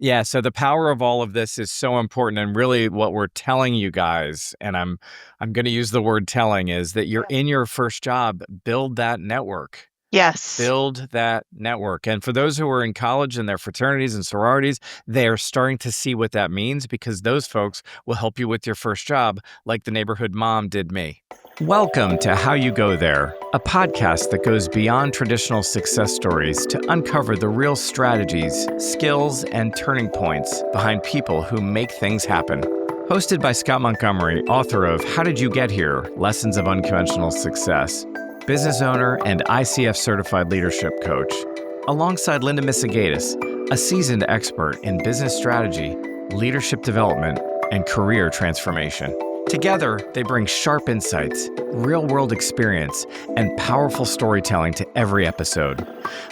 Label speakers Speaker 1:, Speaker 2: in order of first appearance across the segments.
Speaker 1: Yeah, so the power of all of this is so important, and really what we're telling you guys, and I'm going to use the word telling, is that you're in your first job, build that network.
Speaker 2: Yes.
Speaker 1: Build that network. And for those who are in college and their fraternities and sororities, they are starting to see what that means because those folks will help you with your first job, like the neighborhood mom did me. Welcome to How You Go There, a podcast that goes beyond traditional success stories to uncover the real strategies, skills, and turning points behind people who make things happen. Hosted by Scott Montgomery, author of How Did You Get Here? Lessons of Unconventional Success, business owner and ICF certified leadership coach, alongside Linda Misegadis, a seasoned expert in business strategy, leadership development, and career transformation. Together, they bring sharp insights, real-world experience, and powerful storytelling to every episode.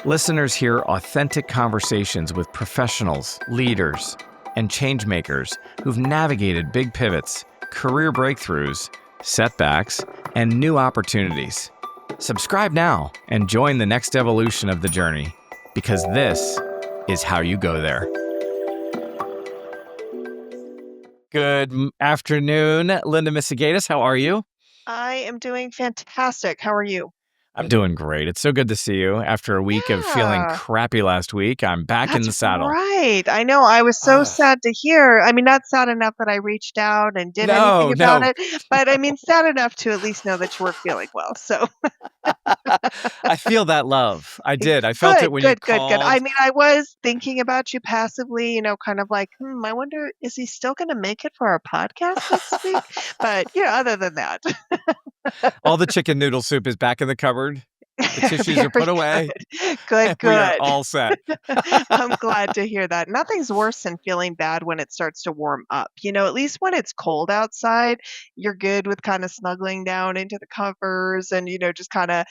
Speaker 1: Listeners hear authentic conversations with professionals, leaders, and changemakers who've navigated big pivots, career breakthroughs, setbacks, and new opportunities. Subscribe now and join the next evolution of the journey, because this is how you go there. Good afternoon, Linda Misegadis. How are you?
Speaker 2: I am doing fantastic. How are you?
Speaker 1: I'm doing great. It's so good to see you. After a week of feeling
Speaker 2: Yeah,
Speaker 1: crappy last week, I'm back in
Speaker 2: that's
Speaker 1: the saddle.
Speaker 2: right. I know. I was so
Speaker 1: Ugh.
Speaker 2: sad to hear. I mean, not sad enough that I reached out and did anything about
Speaker 1: No.
Speaker 2: it, but I mean, sad enough to at least know that you were feeling well. So
Speaker 1: I feel that love. I did. I felt it
Speaker 2: good,
Speaker 1: when you
Speaker 2: good, good, good. I
Speaker 1: called.
Speaker 2: mean, I was thinking about you passively, kind of like, I wonder, is he still going to make it for our podcast next week? But, other than that,
Speaker 1: All the chicken noodle soup is back in the cupboard. The tissues are
Speaker 2: very
Speaker 1: put away,
Speaker 2: good. Good,
Speaker 1: and we are
Speaker 2: good.
Speaker 1: all set.
Speaker 2: I'm glad to hear that. Nothing's worse than feeling bad when it starts to warm up. At least when it's cold outside, you're good with kind of snuggling down into the covers and just kind of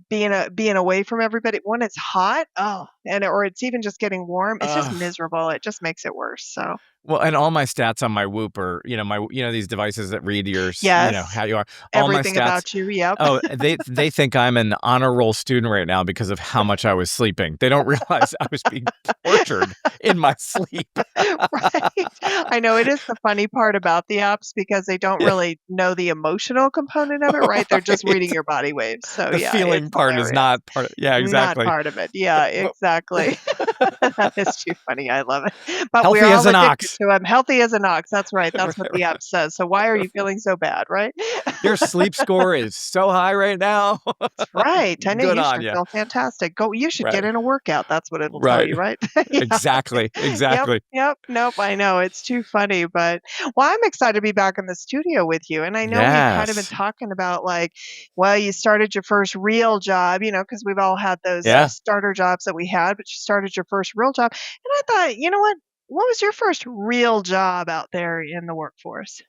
Speaker 2: being away from everybody. When it's hot, or it's even just getting warm, it's just
Speaker 1: Ugh.
Speaker 2: miserable. It just makes it worse. So,
Speaker 1: Well, and all my stats on my Whoop are, these devices that read
Speaker 2: yes,
Speaker 1: how you are. All my
Speaker 2: everything
Speaker 1: stats.
Speaker 2: about you. Yep.
Speaker 1: Oh, they think I'm an honor roll student right now because of how much I was sleeping. They don't realize I was being tortured in my sleep.
Speaker 2: Right. I know it is the funny part about the apps because they don't
Speaker 1: Yeah,
Speaker 2: really know the emotional component of it, right? They're just reading
Speaker 1: right.
Speaker 2: your body waves. So
Speaker 1: The
Speaker 2: yeah, it's
Speaker 1: feeling part is
Speaker 2: hilarious.
Speaker 1: not part of, yeah,
Speaker 2: Not
Speaker 1: exactly.
Speaker 2: part of it. Yeah,
Speaker 1: But
Speaker 2: exactly. That is too funny. I love it. But we're
Speaker 1: healthy as
Speaker 2: all
Speaker 1: an
Speaker 2: addicted
Speaker 1: ox.
Speaker 2: to them. Healthy as an ox. That's right. That's what
Speaker 1: Right,
Speaker 2: the app says. So why are you feeling so bad, right?
Speaker 1: your sleep score is so high right now.
Speaker 2: That's right. I know
Speaker 1: Good
Speaker 2: you
Speaker 1: on
Speaker 2: should
Speaker 1: you.
Speaker 2: feel fantastic. You should get
Speaker 1: Right.
Speaker 2: in a workout. That's what it'll tell
Speaker 1: Right.
Speaker 2: you, right? Yeah.
Speaker 1: Exactly.
Speaker 2: Yep,
Speaker 1: Exactly.
Speaker 2: yep. Nope, I know, it's too funny, but I'm excited to be back in the studio with you, and I know we've kind of been
Speaker 1: Yes.
Speaker 2: talking about, like, well, you started your first real job, because 'cause we've all had those,
Speaker 1: Yeah.
Speaker 2: starter jobs that we had, but you started your first real job, and I thought, you know what? What was your first real job out there in the workforce?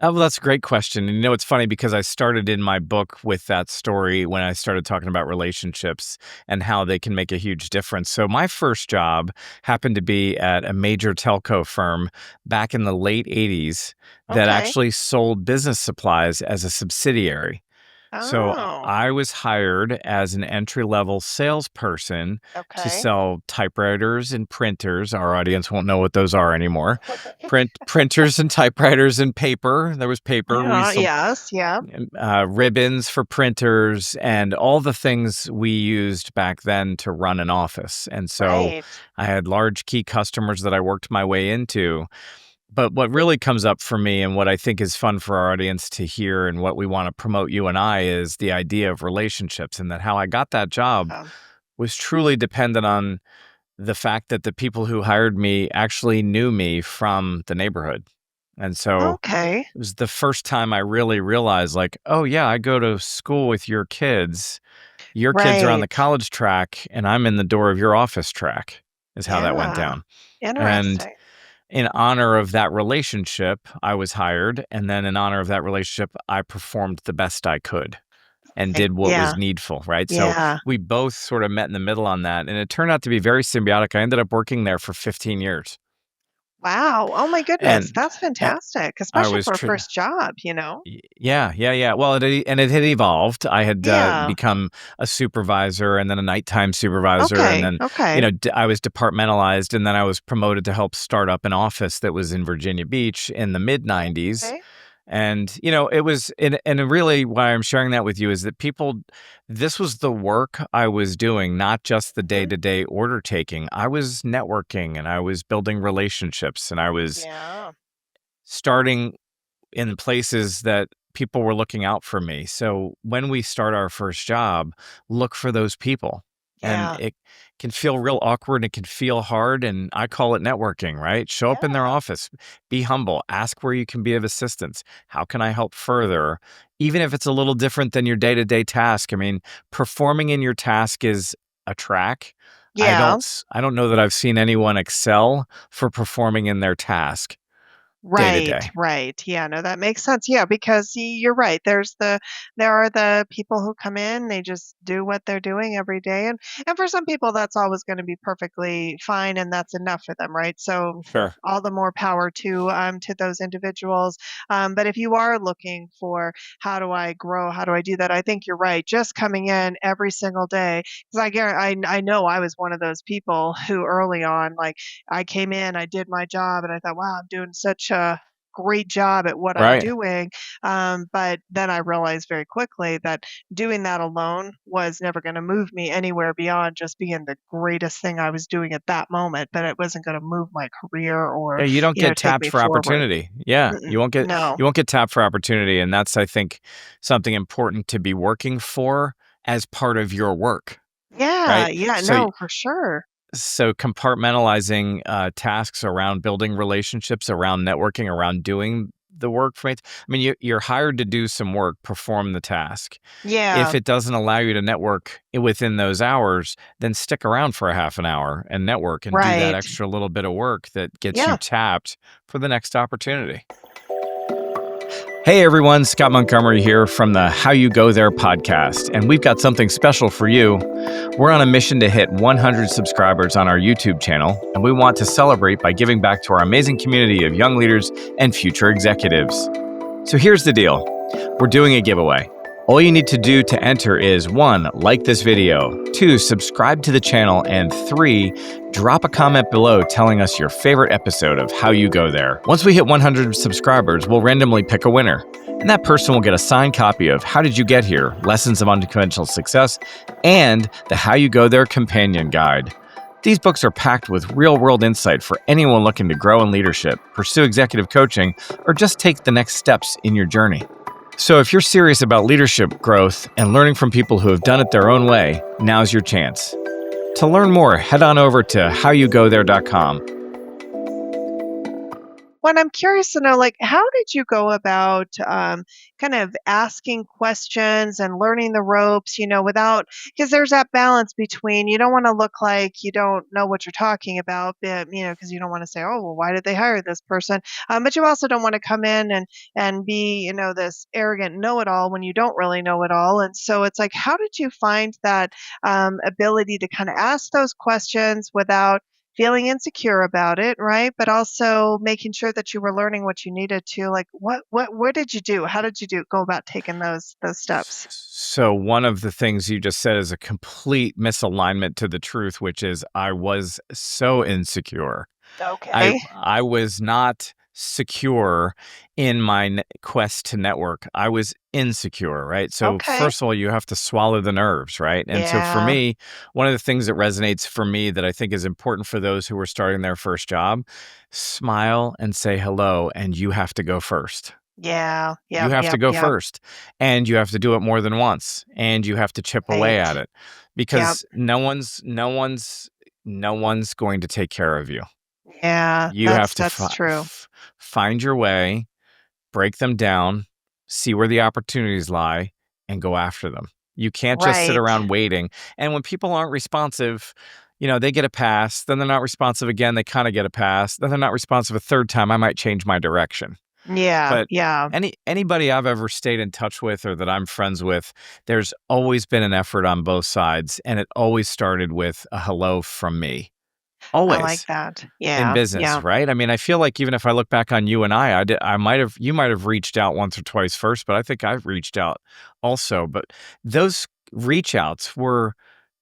Speaker 1: Oh, well, that's a great question. And it's funny because I started in my book with that story when I started talking about relationships and how they can make a huge difference. So, my first job happened to be at a major telco firm back in the late 80s that
Speaker 2: Okay.
Speaker 1: actually sold business supplies as a subsidiary. So
Speaker 2: Oh,
Speaker 1: I was hired as an entry-level salesperson to
Speaker 2: okay.
Speaker 1: sell typewriters and printers. Our audience won't know what those are anymore. Printers and typewriters and paper. There was paper. We
Speaker 2: Yeah,
Speaker 1: sold
Speaker 2: yes, yeah,
Speaker 1: ribbons for printers and all the things we used back then to run an office. And so
Speaker 2: right.
Speaker 1: I had large key customers that I worked my way into. But what really comes up for me and what I think is fun for our audience to hear and what we want to promote you and I is the idea of relationships, and that how I got that job
Speaker 2: Um,
Speaker 1: was truly dependent on the fact that the people who hired me actually knew me from the neighborhood. And so
Speaker 2: okay.
Speaker 1: it was the first time I really realized, like, oh, yeah, I go to school with your kids. Your kids are on the
Speaker 2: Right.
Speaker 1: college track, and I'm in the door of your office track, is how that went
Speaker 2: Yeah.
Speaker 1: down. And
Speaker 2: Interesting.
Speaker 1: in honor of that relationship, I was hired, and then in honor of that relationship, I performed the best I could and
Speaker 2: Okay.
Speaker 1: did what was
Speaker 2: Yeah.
Speaker 1: needful, right? So
Speaker 2: Yeah.
Speaker 1: we both sort of met in the middle on that, and it turned out to be very symbiotic. I ended up working there for 15 years.
Speaker 2: Wow. Oh my goodness.
Speaker 1: And
Speaker 2: That's
Speaker 1: a
Speaker 2: fantastic,
Speaker 1: I
Speaker 2: especially
Speaker 1: was
Speaker 2: for a
Speaker 1: tr
Speaker 2: first job, you know?
Speaker 1: Yeah, yeah, yeah. Well, it had evolved. I had,
Speaker 2: Yeah.
Speaker 1: become a supervisor and then a nighttime supervisor, and
Speaker 2: Okay.
Speaker 1: then,
Speaker 2: Okay.
Speaker 1: I was departmentalized, and then I was promoted to help start up an office that was in Virginia Beach in the mid-90s.
Speaker 2: Okay.
Speaker 1: And, it was and really why I'm sharing that with you is that this was the work I was doing, not just the
Speaker 2: Mhm.
Speaker 1: day-to-day order taking. I was networking, and I was building relationships, and I was
Speaker 2: Yeah.
Speaker 1: starting in places that people were looking out for me. So when we start our first job, look for those people. And
Speaker 2: Yeah.
Speaker 1: it can feel real awkward. It can feel hard. And I call it networking, right? Show up in their
Speaker 2: Yeah.
Speaker 1: office, be humble, ask where you can be of assistance. How can I help further? Even if it's a little different than your day to day task. I mean, performing in your task is a track.
Speaker 2: Yeah.
Speaker 1: I don't know that I've seen anyone excel for performing in their task day to
Speaker 2: Right,
Speaker 1: day.
Speaker 2: right. Yeah, no, that makes sense. Yeah, because you're right. There are the people who come in, they just do what they're doing every day, and for some people that's always going to be perfectly fine and that's enough for them, right? So
Speaker 1: Sure.
Speaker 2: all the more power to those individuals. But if you are looking for how do I grow, how do I do that? I think you're right. Just coming in every single day, because I know I was one of those people who early on like I came in, I did my job, and I thought, wow, I'm doing such a great job at what I'm
Speaker 1: Right.
Speaker 2: doing. But then I realized very quickly that doing that alone was never going to move me anywhere beyond just being the greatest thing I was doing at that moment. But it wasn't going to move my career or,
Speaker 1: Yeah, you don't get
Speaker 2: take
Speaker 1: tapped
Speaker 2: me
Speaker 1: for
Speaker 2: forward.
Speaker 1: opportunity. Yeah,
Speaker 2: Mm-mm, no.
Speaker 1: you won't get tapped for opportunity, and that's, I think, something important to be working for as part of your work,
Speaker 2: Yeah,
Speaker 1: right?
Speaker 2: yeah,
Speaker 1: So
Speaker 2: no, for sure.
Speaker 1: compartmentalizing, tasks around building relationships, around networking, around doing the work for it. I mean, you're hired to do some work, perform the task. If
Speaker 2: Yeah,
Speaker 1: it doesn't allow you to network within those hours, then stick around for a half an hour and network and do that
Speaker 2: right.
Speaker 1: extra little bit of work that gets you
Speaker 2: Yeah.
Speaker 1: tapped for the next opportunity. Hey everyone, Scott Montgomery here from the How You Go There podcast, and we've got something special for you. We're on a mission to hit 100 subscribers on our YouTube channel, and we want to celebrate by giving back to our amazing community of young leaders and future executives. So here's the deal. We're doing a giveaway. All you need to do to enter is 1. Like this video, 2. Subscribe to the channel, and 3. Drop a comment below telling us your favorite episode of How You Go There. Once we hit 100 subscribers, we'll randomly pick a winner. And that person will get a signed copy of How Did You Get Here? Lessons of Unconventional Success, and the How You Go There Companion Guide. These books are packed with real-world insight for anyone looking to grow in leadership, pursue executive coaching, or just take the next steps in your journey. So if you're serious about leadership growth and learning from people who have done it their own way, now's your chance. To learn more, head on over to howyougothere.com.
Speaker 2: Well, I'm curious to know, like, how did you go about kind of asking questions and learning the ropes, without, because there's that balance between you don't want to look like you don't know what you're talking about, but, because you don't want to say, oh, well, why did they hire this person? But you also don't want to come in and be, this arrogant know-it-all when you don't really know it all. And so it's like, how did you find that ability to kind of ask those questions without feeling insecure about it, right? But also making sure that you were learning what you needed to. Like, what did you do? How did you go about taking those steps?
Speaker 1: So one of the things you just said is a complete misalignment to the truth, which is I was so insecure.
Speaker 2: Okay.
Speaker 1: I was not secure in my quest to network. I was insecure, right? So
Speaker 2: Okay.
Speaker 1: first of all, you have to swallow the nerves, right? And so for
Speaker 2: Yeah.
Speaker 1: me, one of the things that resonates for me that I think is important for those who are starting their first job, smile and say hello, and you have to go first.
Speaker 2: Yeah.
Speaker 1: You
Speaker 2: Yep.
Speaker 1: have to
Speaker 2: Yep.
Speaker 1: go
Speaker 2: Yep.
Speaker 1: first, and you have to do it more than once, and you have to chip away
Speaker 2: Right.
Speaker 1: at it
Speaker 2: Yep.
Speaker 1: because no one's going to take care of you.
Speaker 2: Yeah.
Speaker 1: You have
Speaker 2: That's
Speaker 1: to
Speaker 2: that's true.
Speaker 1: find your way, break them down, see where the opportunities lie, and go after them. You can't just sit
Speaker 2: Right.
Speaker 1: around waiting. And when people aren't responsive, they get a pass, then they're not responsive again, they kind of get a pass, then they're not responsive a third time, I might change my direction.
Speaker 2: Yeah.
Speaker 1: But
Speaker 2: Yeah.
Speaker 1: anybody I've ever stayed in touch with or that I'm friends with, there's always been an effort on both sides, and it always started with a hello from me.
Speaker 2: I like
Speaker 1: always.
Speaker 2: that.
Speaker 1: In
Speaker 2: Yeah, yeah.
Speaker 1: business, right? I mean, I feel like even if I look back on you and I might have you might have reached out once or twice first, but I think I've reached out also. But those reach outs were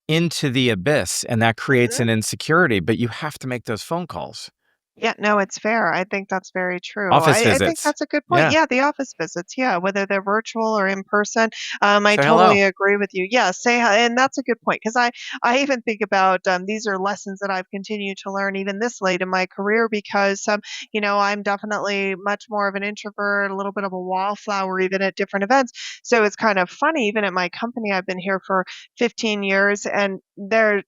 Speaker 1: into the abyss, and that creates
Speaker 2: Mhm.
Speaker 1: an insecurity, but you have to make those phone calls.
Speaker 2: Yeah, no, it's fair. I think that's very true.
Speaker 1: Office
Speaker 2: I think
Speaker 1: visits.
Speaker 2: that's a good point.
Speaker 1: Yeah.
Speaker 2: Yeah, the office visits. Yeah, whether they're virtual or in person. I
Speaker 1: Say hello.
Speaker 2: totally agree with you. Yeah, say hi, and that's a good point because I even think about these are lessons that I've continued to learn even this late in my career because I'm definitely much more of an introvert, a little bit of a wallflower even at different events. So it's kind of funny even at my company. I've been here for 15 years, and there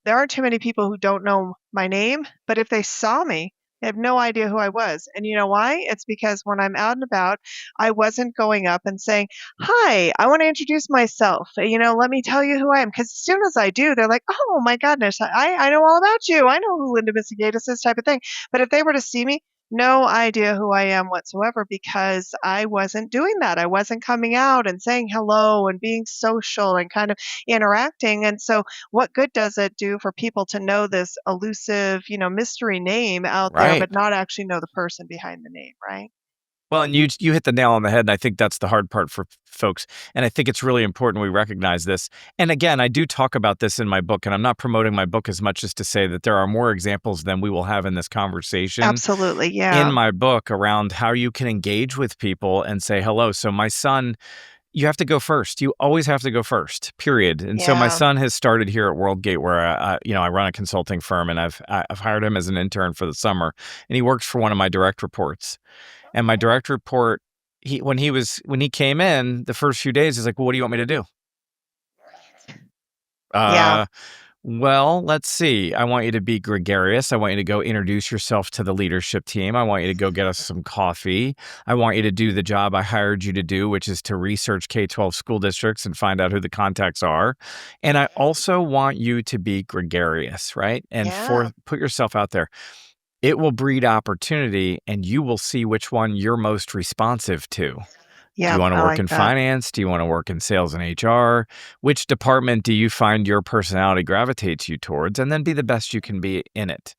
Speaker 2: aren't too many people who don't know my name, but if they saw me they have no idea who I was. And you know why? It's because when I'm out and about, I wasn't going up and saying, "Hi, I want to introduce myself. Let me tell you who I am." Because as soon as I do, they're like, "Oh my goodness, I know all about you. I know who Linda Misegadis is," type of thing. But if they were to see me, no idea who I am whatsoever because I wasn't doing that. I wasn't coming out and saying hello and being social and kind of interacting. And so what good does it do for people to know this elusive, mystery name out there,
Speaker 1: Right.
Speaker 2: but not actually know the person behind the name, right?
Speaker 1: Well, and you hit the nail on the head, and I think that's the hard part for folks, and I think it's really important we recognize this. And again, I do talk about this in my book, and I'm not promoting my book as much as to say that there are more examples than we will have in this conversation
Speaker 2: Absolutely.
Speaker 1: in
Speaker 2: Yeah.
Speaker 1: my book around how you can engage with people and say hello. So my son, you have to go first. You always have to go first, period. And so my
Speaker 2: Yeah.
Speaker 1: son has started here at WorldGate, where I run a consulting firm, and I've hired him as an intern for the summer, and he works for one of my direct reports. And my direct report, when he came in the first few days, he's like, "Well, what do you want me to do?"
Speaker 2: Yeah.
Speaker 1: Uh, well, let's see. I want you to be gregarious. I want you to go introduce yourself to the leadership team. I want you to go get us some coffee. I want you to do the job I hired you to do, which is to research K-12 school districts and find out who the contacts are. And I also want you to be gregarious, right? And
Speaker 2: Yeah.
Speaker 1: put yourself out there. It will breed opportunity, and you will see which one you're most responsive to. Do
Speaker 2: Yeah.
Speaker 1: you wanna
Speaker 2: I
Speaker 1: work
Speaker 2: like
Speaker 1: in
Speaker 2: that.
Speaker 1: finance? Do you wanna work in sales and HR? Which department do you find your personality gravitates you towards? And then be the best you can be in it.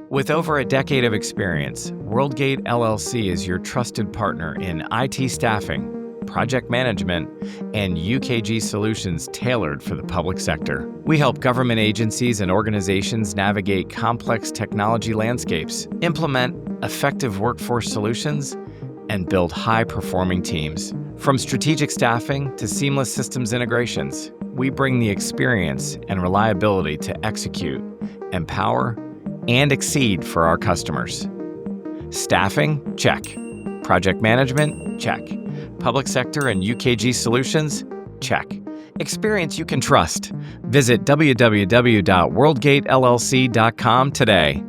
Speaker 1: With over a decade of experience, WorldGate LLC is your trusted partner in IT staffing, project management, and UKG solutions tailored for the public sector. We help government agencies and organizations navigate complex technology landscapes, implement effective workforce solutions, and build high-performing teams. From strategic staffing to seamless systems integrations, we bring the experience and reliability to execute, empower, and exceed for our customers. Staffing? Check. Project management? Check. Public sector and UKG solutions? Check. Experience you can trust. Visit www.worldgatellc.com today.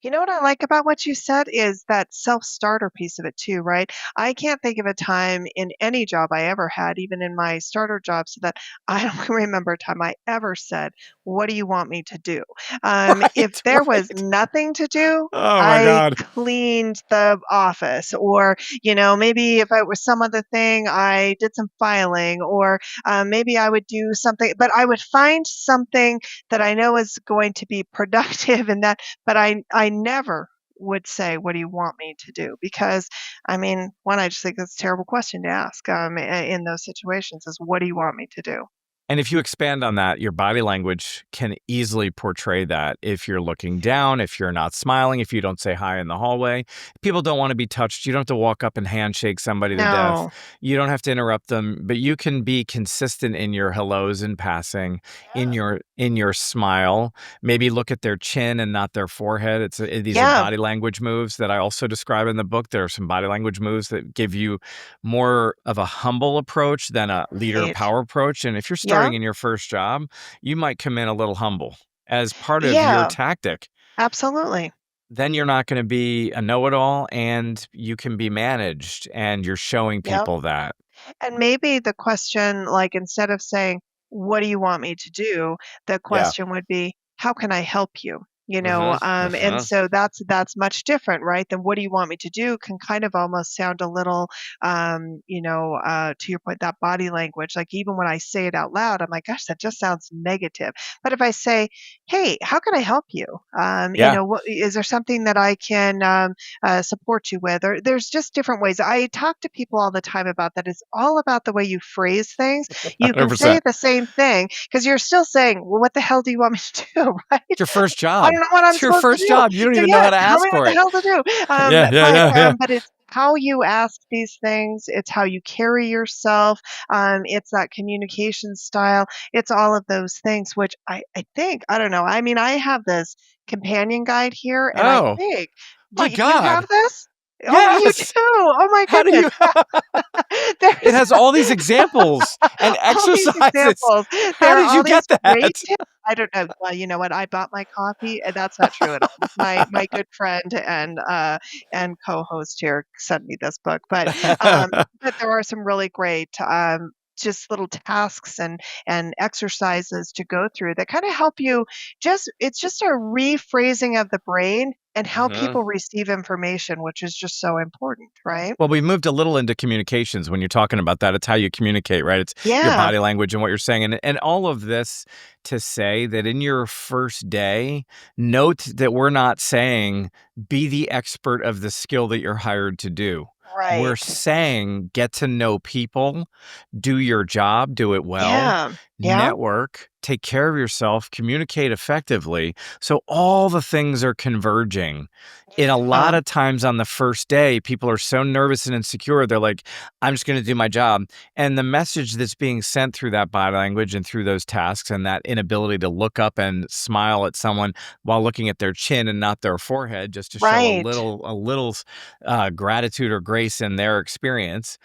Speaker 2: You know what I like about what you said is that self-starter piece of it too, right? I can't think of a time in any job I ever had, even in my starter jobs, that I don't remember a time I ever said, "What do you want me to do?" If
Speaker 1: Right,
Speaker 2: there was
Speaker 1: right.
Speaker 2: nothing to do,
Speaker 1: Oh my
Speaker 2: I
Speaker 1: God.
Speaker 2: cleaned the office, or maybe if it was some other thing, I did some filing, or maybe I would do something, but I would find something that I know is going to be productive and that but I never would say, "What do you want me to do?" Because, I mean, one, I just think that's a terrible question to ask, in those situations is, "What do you want me to do?"
Speaker 1: And if you expand on that, your body language can easily portray that. If you're looking down, if you're not smiling, if you don't say hi in the hallway, people don't want to be touched. You don't have to walk up and handshake somebody to death.
Speaker 2: No.
Speaker 1: You don't have to interrupt them, but you can be consistent in your hellos in passing, in your smile. Maybe look at their chin and not their forehead. These are
Speaker 2: Yeah,
Speaker 1: body language moves that I also describe in the book. There are some body language moves that give you more of a humble approach than a leader
Speaker 2: right.
Speaker 1: power approach. And if you're
Speaker 2: Yeah,
Speaker 1: starting in your first job, you might come in a little humble as part of your
Speaker 2: yeah,
Speaker 1: tactic.
Speaker 2: absolutely.
Speaker 1: Then you're not going to be a know it all, and you can be managed, and you're showing
Speaker 2: Yep.
Speaker 1: people that.
Speaker 2: And maybe the question, like, instead of saying, "What do you want me to do?" The
Speaker 1: Yeah.
Speaker 2: question would be, "How can I help you?"
Speaker 1: Mhm,
Speaker 2: and
Speaker 1: mhm.
Speaker 2: so that's much different, right? Than what do you want me to do can kind of almost sound a little, to your point, that body language, like even when I say it out loud, I'm like, gosh, that just sounds negative. But if I say, hey, how can I help you?
Speaker 1: Yeah.
Speaker 2: What is there something that I can support you with? Or there's just different ways. I talk to people all the time about that. It's all about the way you phrase things. You can say
Speaker 1: 100%.
Speaker 2: the same thing because you're still saying, well, what the hell do you want me to do? Right?
Speaker 1: It's your first
Speaker 2: I
Speaker 1: job.
Speaker 2: don't know what I'm
Speaker 1: It's your
Speaker 2: supposed to
Speaker 1: first
Speaker 2: do.
Speaker 1: job. You don't
Speaker 2: So
Speaker 1: even know
Speaker 2: yeah,
Speaker 1: how to
Speaker 2: tell me
Speaker 1: ask
Speaker 2: what
Speaker 1: for
Speaker 2: the
Speaker 1: it.
Speaker 2: hell to do.
Speaker 1: Yeah, yeah, yeah, yeah.
Speaker 2: But it's how you ask these things. It's how you carry yourself. It's that communication style. It's all of those things, which I think, I don't know. I mean, I have this companion guide here, and I
Speaker 1: Oh,
Speaker 2: think, do
Speaker 1: my
Speaker 2: you have
Speaker 1: god.
Speaker 2: this? Oh, you do.
Speaker 1: Yes.
Speaker 2: Oh my
Speaker 1: How do
Speaker 2: goodness.
Speaker 1: you It
Speaker 2: There's
Speaker 1: has all these examples and
Speaker 2: all these
Speaker 1: exercises.
Speaker 2: examples.
Speaker 1: How
Speaker 2: There are
Speaker 1: did
Speaker 2: all
Speaker 1: you get
Speaker 2: these great
Speaker 1: that?
Speaker 2: tips. I don't know. Well, you know what? I bought my coffee, and that's not true at all. My good friend and co-host here sent me this book, but there are some really great just little tasks and exercises to go through that kind of help you. Just it's just a rephrasing of the brain and how
Speaker 1: Mhm.
Speaker 2: people receive information, which is just so important, right?
Speaker 1: Well, we moved a little into communications when you're talking about that. It's how you communicate, right? It's your
Speaker 2: Yeah.
Speaker 1: body language and what you're saying. And all of this to say that in your first day, note that we're not saying be the expert of the skill that you're hired to do. We're
Speaker 2: Right.
Speaker 1: saying get to know people, do your job, do it well,
Speaker 2: Yeah. Yeah.
Speaker 1: network, take care of yourself, communicate effectively. So all the things are converging. In a lot
Speaker 2: Yeah.
Speaker 1: of times on the first day, people are so nervous and insecure. They're like, I'm just going to do my job. And the message that's being sent through that body language and through those tasks and that inability to look up and smile at someone while looking at their chin and not their forehead, just to show
Speaker 2: Right.
Speaker 1: a little gratitude or grace in their experience,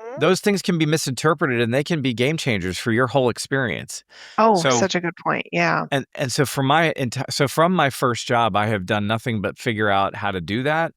Speaker 2: Mhm.
Speaker 1: those things can be misinterpreted and they can be game changers for your whole experience.
Speaker 2: Oh,
Speaker 1: So
Speaker 2: such a good point. Yeah.
Speaker 1: so from my first job, I have done nothing but figure out how to do that.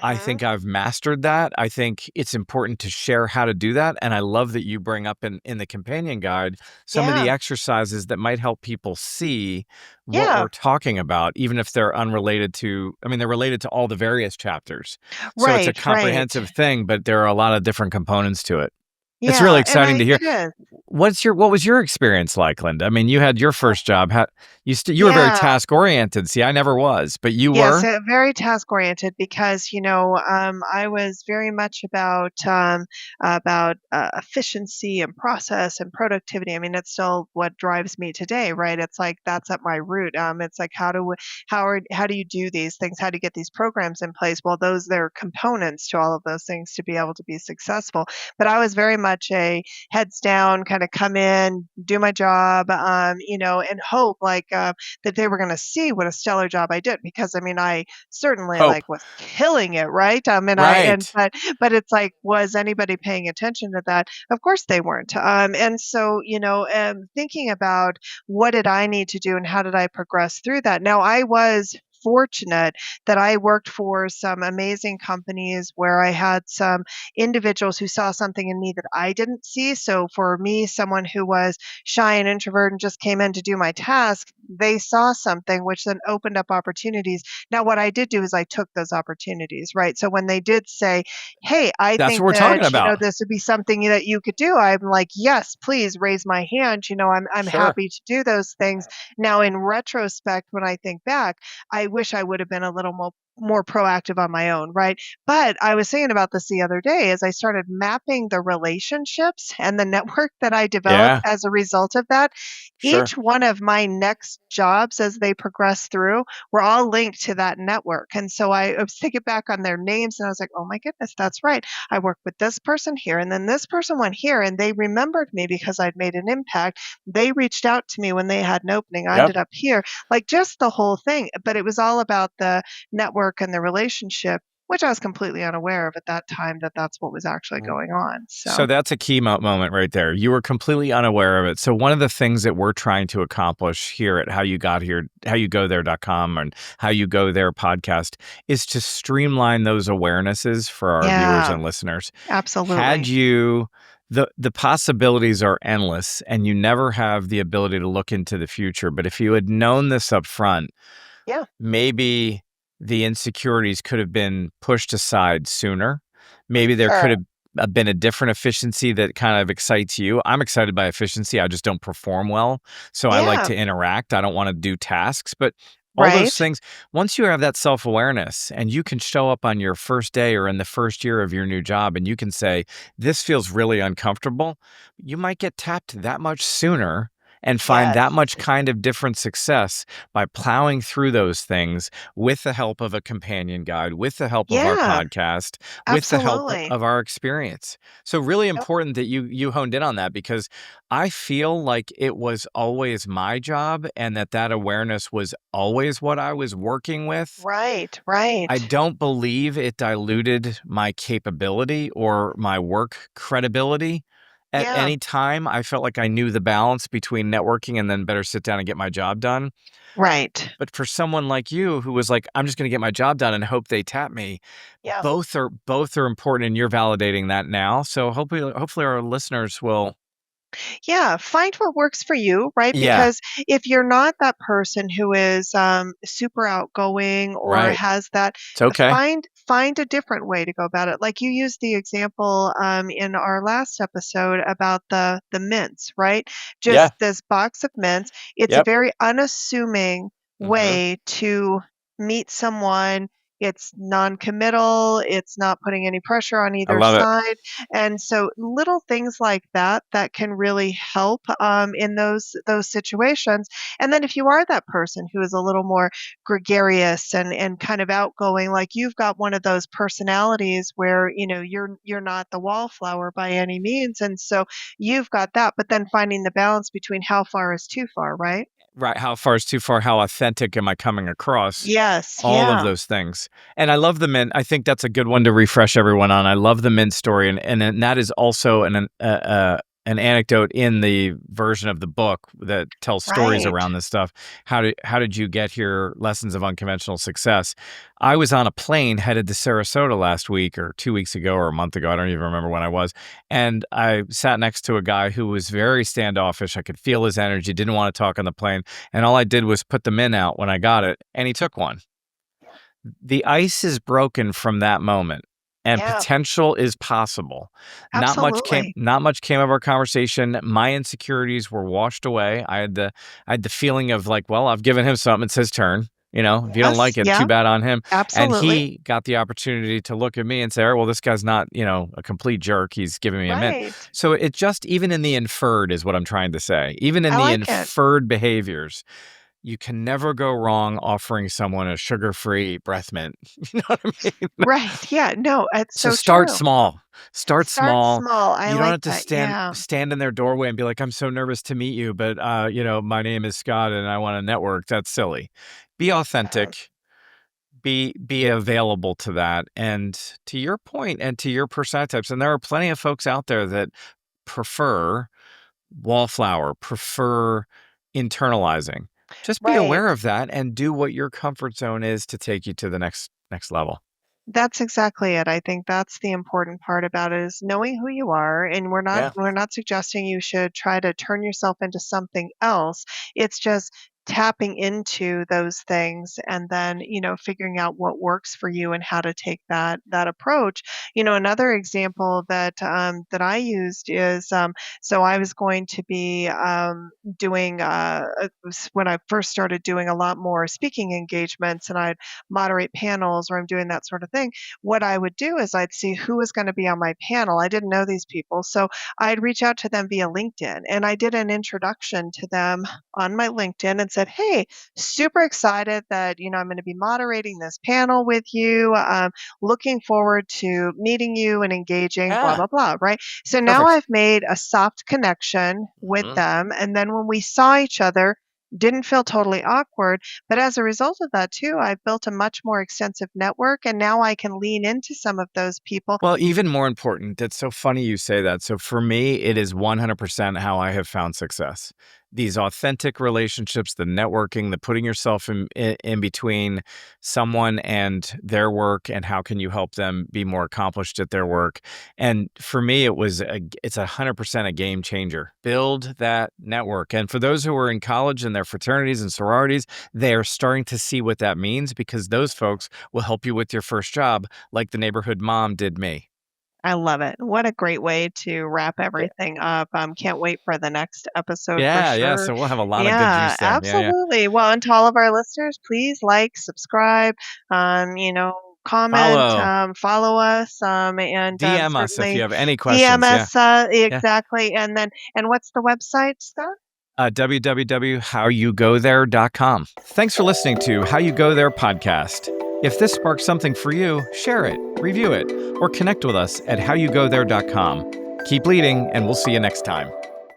Speaker 1: I
Speaker 2: Mhm.
Speaker 1: think I've mastered that. I think it's important to share how to do that, and I love that you bring up in the companion guide some of the
Speaker 2: Yeah.
Speaker 1: exercises that might help people see what
Speaker 2: Yeah.
Speaker 1: we're talking about, even if they're unrelated to. I mean, they're related to all the various chapters. So it's a
Speaker 2: Right, right.
Speaker 1: comprehensive thing, but there are a lot of different components to it. It's really
Speaker 2: Yeah, and
Speaker 1: exciting
Speaker 2: I
Speaker 1: to hear.
Speaker 2: it is.
Speaker 1: What was your experience like, Linda? I mean, you had your first job. How you were very
Speaker 2: Yeah.
Speaker 1: task oriented. See, I never was, but you
Speaker 2: Yes,
Speaker 1: were?
Speaker 2: very task oriented because I was very much about efficiency and process and productivity. I mean, it's still what drives me today, right? It's like that's at my root. It's like how do you do these things? How do you get these programs in place? Well, those they're components to all of those things to be able to be successful. But I was very much a heads down, kind of come in, do my job, and hope that they were going to see what a stellar job I did because I mean I certainly
Speaker 1: Hope.
Speaker 2: like was killing it, right? And I and
Speaker 1: Right.
Speaker 2: but it's like was anybody paying attention to that? Of course they weren't. And so thinking about what did I need to do and how did I progress through that? Now I was fortunate that I worked for some amazing companies where I had some individuals who saw something in me that I didn't see. So for me, someone who was shy and introvert and just came in to do my task, they saw something which then opened up opportunities. Now, what I did do is I took those opportunities, right? So when they did say, "Hey, I
Speaker 1: That's what
Speaker 2: think
Speaker 1: we're
Speaker 2: that
Speaker 1: talking about.
Speaker 2: this would be something that you could do," I'm like, "Yes, please raise my hand." I'm
Speaker 1: Sure.
Speaker 2: happy to do those things. Now, in retrospect, when I think back, I wish I would have been a little more proactive on my own, right? But I was thinking about this the other day as I started mapping the relationships and the network that I developed
Speaker 1: Yeah.
Speaker 2: as a result of that.
Speaker 1: Sure.
Speaker 2: Each one of my next jobs as they progress through were all linked to that network. And so I was thinking back on their names and I was like, oh my goodness, that's right. I worked with this person here and then this person went here and they remembered me because I'd made an impact. They reached out to me when they had an opening. I
Speaker 1: Yep.
Speaker 2: ended up here, like just the whole thing. But it was all about the network and the relationship, which I was completely unaware of at that time that that's what was actually going on.
Speaker 1: So
Speaker 2: So,
Speaker 1: that's a key moment right there. You were completely unaware of it. So one of the things that we're trying to accomplish here at How You Got Here, howyougothere.com and How You Go There podcast is to streamline those awarenesses for our viewers
Speaker 2: yeah,
Speaker 1: and listeners. Had
Speaker 2: absolutely.
Speaker 1: you the possibilities are endless and you never have the ability to look into the future, but if you had known this up front,
Speaker 2: Yeah.
Speaker 1: Maybe the insecurities could have been pushed aside sooner.
Speaker 2: For
Speaker 1: Maybe there could
Speaker 2: sure.
Speaker 1: have been a different efficiency that kind of excites you. I'm excited by efficiency. I just don't perform well. So I like
Speaker 2: Yeah.
Speaker 1: to interact. I don't want to do tasks, but all those
Speaker 2: Right.
Speaker 1: things, once you have that self awareness and you can show up on your first day or in the first year of your new job and you can say, this feels really uncomfortable, you might get tapped that much sooner and find that
Speaker 2: Yes.
Speaker 1: much kind of different success by plowing through those things with the help of a companion guide, with the help of our
Speaker 2: Yeah.
Speaker 1: podcast, with the help
Speaker 2: Absolutely.
Speaker 1: of our experience. So really
Speaker 2: Yep.
Speaker 1: important that you honed in on that because I feel like it was always my job and that awareness was always what I was working with.
Speaker 2: Right.
Speaker 1: I
Speaker 2: Right.
Speaker 1: don't believe it diluted my capability or my work credibility. At
Speaker 2: Yeah.
Speaker 1: any time, I felt like I knew the balance between networking and then better sit down and get my job done.
Speaker 2: Right.
Speaker 1: But for someone like you who was like, "I'm just gonna get my job done and hope they tap me,"
Speaker 2: Yeah.
Speaker 1: both are important, and you're validating that now. So hopefully our listeners will.
Speaker 2: Yeah, find what works for you, right?
Speaker 1: Yeah,
Speaker 2: Because if you're not that person who is super outgoing or
Speaker 1: right.
Speaker 2: has that,
Speaker 1: It's okay.
Speaker 2: find a different way to go about it. Like you used the example in our last episode about the mints, right?
Speaker 1: Yeah.
Speaker 2: Just this box of mints. It's a
Speaker 1: Yep.
Speaker 2: very unassuming
Speaker 1: Mhm.
Speaker 2: way to meet someone. It's non-committal. It's not putting any pressure on
Speaker 1: I
Speaker 2: either
Speaker 1: love it.
Speaker 2: side, and so little things like that that can really help in those situations. And then if you are that person who is a little more gregarious and kind of outgoing, like you've got one of those personalities where you're not the wallflower by any means, and so you've got that. But then finding the balance between how far is too far, right?
Speaker 1: Right, how far is too far? How authentic am I coming across?
Speaker 2: Yes.
Speaker 1: All of
Speaker 2: Yeah.
Speaker 1: those things. And I love the Mint. I think that's a good one to refresh everyone on. I love the Mint story, and then that is also an anecdote in the version of the book that tells stories
Speaker 2: Right.
Speaker 1: around this stuff. How did you get here? Lessons of unconventional success. I was on a plane headed to Sarasota last week or 2 weeks ago or a month ago. I don't even remember when I was. And I sat next to a guy who was very standoffish. I could feel his energy, didn't want to talk on the plane. And all I did was put the Mint out when I got it, and he took one. The ice is broken from that moment, and
Speaker 2: Yeah.
Speaker 1: potential is possible.
Speaker 2: Absolutely.
Speaker 1: Not much came of our conversation. My insecurities were washed away. I had the feeling of like, well, I've given him something, it's his turn. If you don't
Speaker 2: Yes.
Speaker 1: like it, too
Speaker 2: Yeah.
Speaker 1: bad on him. And
Speaker 2: Absolutely.
Speaker 1: he got the opportunity to look at me and say, "All right, well, this guy's not, a complete jerk. He's giving me a mint."
Speaker 2: Right.
Speaker 1: So it just even in the inferred is what I'm trying to say. Even in
Speaker 2: I
Speaker 1: the
Speaker 2: like it.
Speaker 1: inferred behaviors, you can never go wrong offering someone a sugar-free breath mint. You know what I mean?
Speaker 2: Right, yeah, no, it's
Speaker 1: So
Speaker 2: so
Speaker 1: start
Speaker 2: true.
Speaker 1: small. Start
Speaker 2: Start
Speaker 1: small.
Speaker 2: small, I
Speaker 1: You don't
Speaker 2: like
Speaker 1: have to
Speaker 2: that,
Speaker 1: stand
Speaker 2: yeah.
Speaker 1: stand in their doorway and be like, "I'm so nervous to meet you, but, my name is Scott and I wanna network." That's silly. Be
Speaker 2: Yeah.
Speaker 1: authentic. Be available to that, and to your point and to your personality types, and there are plenty of folks out there that prefer wallflower, prefer internalizing. Just be
Speaker 2: Right.
Speaker 1: aware of that and do what your comfort zone is to take you to the next level.
Speaker 2: That's exactly it. I think that's the important part about it is knowing who you are, and
Speaker 1: Yeah.
Speaker 2: we're not suggesting you should try to turn yourself into something else. It's just tapping into those things and then, figuring out what works for you and how to take that approach. Another example that I used is so I was going to be doing when I first started doing a lot more speaking engagements and I'd moderate panels or I'm doing that sort of thing, what I would do is I'd see who was going to be on my panel. I didn't know these people. So I'd reach out to them via LinkedIn and I did an introduction to them on my LinkedIn and said, "Hey, super excited that, I'm going to be moderating this panel with you. Looking forward to meeting you and engaging, blah,
Speaker 1: Yeah.
Speaker 2: blah, blah." Right. So now
Speaker 1: Perfect.
Speaker 2: I've made a soft connection with
Speaker 1: Mhm.
Speaker 2: them. And then when we saw each other, didn't feel totally awkward, but as a result of that too, I've built a much more extensive network, and now I can lean into some of those people.
Speaker 1: Well, even more important, it's so funny you say that. So for me, it is 100% how I have found success. these authentic relationships, the networking, the putting yourself in between someone and their work, and how can you help them be more accomplished at their work. And for me, it's 100% a game changer. Build that network. And for those who are in college and their fraternities and sororities, they are starting to see what that means, because those folks will help you with your first job, like the neighborhood mom did me.
Speaker 2: I love it. What a great way to wrap everything up. Can't wait for the next episode for
Speaker 1: Yeah, yeah,
Speaker 2: sure.
Speaker 1: so we'll have a lot of good
Speaker 2: Yeah,
Speaker 1: juice there. Yeah, yeah.
Speaker 2: absolutely. Well, and to all of our listeners, please like, subscribe, comment,
Speaker 1: Follow.
Speaker 2: follow us, and
Speaker 1: DM us if you
Speaker 2: certainly
Speaker 1: have any
Speaker 2: DM
Speaker 1: questions. Yeah,
Speaker 2: us
Speaker 1: yeah.
Speaker 2: exactly. And what's the website, Scott?
Speaker 1: www.howyougothere.com. Thanks for listening to How You Go There podcast. If this sparks something for you, share it, review it, or connect with us at howyougothere.com. Keep leading, and we'll see you next time.